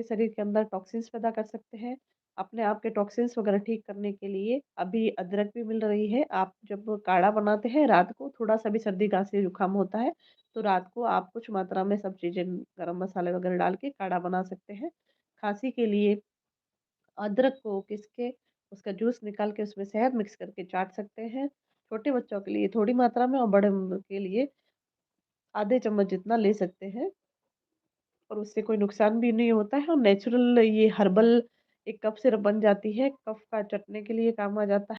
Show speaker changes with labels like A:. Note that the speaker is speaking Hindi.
A: शरीर के अंदर टॉक्सिन्स पैदा कर सकते हैं। अपने आप के टॉक्सिन्स वगैरह ठीक करने के लिए अभी अदरक भी मिल रही है। आप जब काढ़ा बनाते हैं रात को थोड़ा-सा भी सर्दी, खाँसी, जुकाम होता है, तो रात को आप कुछ मात्रा में सब चीज़ें गरम मसाले वगैरह डाल के काढ़ा बना सकते हैं। खाँसी के लिए अदरक को पीस के उसका जूस निकाल के उसमें शहद मिक्स करके चाट सकते हैं। छोटे बच्चों के लिए थोड़ी मात्रा में और बड़े के लिए आधे चम्मच जितना ले सकते हैं और उससे कोई नुकसान भी नहीं होता है और नेचुरल ये हर्बल एक कफ सिरप बन जाती है, कफ का चटने के लिए काम आ जाता है।